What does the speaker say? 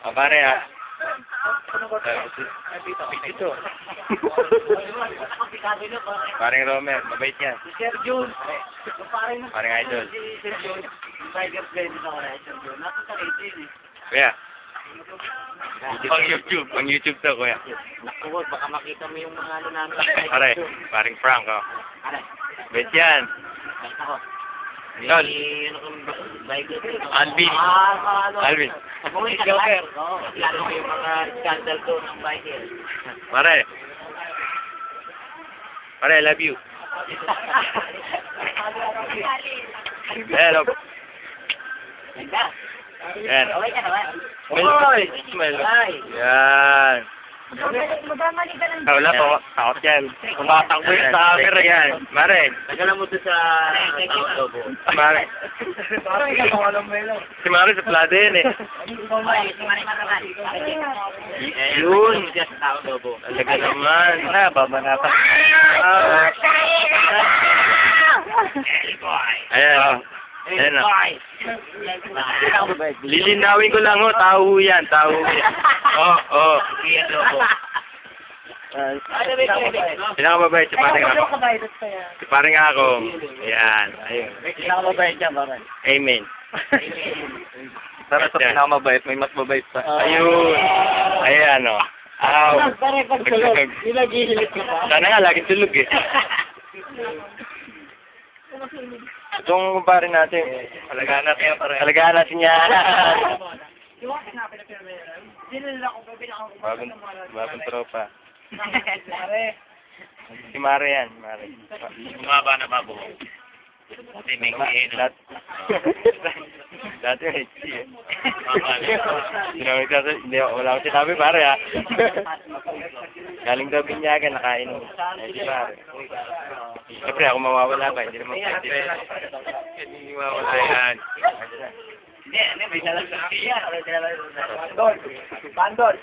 O, pare ha. Ito. Paring Romer, mabait yan. Sir Jun. Paring idol. Sir Jun. Tiger Blend ako na Sir Jun. Napaka 18 eh. Kuya. Pang YouTube to, kuya. Naku, baka makita mo yung mga ano namin. Pare, paring Frank, oh. Pare. Mabait yan. Basta ko. Tol. Ano kung Bible? Alvin. Alvin. Kung Joker. Oo. Lalo ko yung mga scandal to ng Bible. Pare. Pare, I love you. Hello. Yan. Okay ka naman. Oy! Smile. Yan. Magkamali ka lang. Wala po. Takot yan. Tumatang ko yung sa camera yan. Mare. Nagala mo to sa lobo. Mare. Si Mare sa plada yan eh. Yun. Talaga naman. Babanatan. Ayan. Ayan na. Lilinawin ko lang oh. Tao yan. Tao yan. Oo. Pinakamabait si paring ako. Si paring ako. Ayan. Ayun. Pinakamabait niya, bakit? Amen. Para sa pinakamabait, may mas mabait pa. Ayun. Ayan o. Aw. Pare, pag tulog, nilaghihilit ka pa. Sana nga, laging tulog eh. Itong kumpare natin. Alagaan natin yan, pare. Alagaan natin yan. Bagong tropa. Si Mare yan, Mare. Bumaba na ba buhok? Kasi may Dati may chi eh. Hindi, wala akong sinabi, pare ha. Galing daw binyagan, nakain. Ay, di pare. Siyempre ako mawawala ba, hindi naman pwede. Hindi mawawala yan. Hindi, may dalang sa kanya. Bandol! Bandol!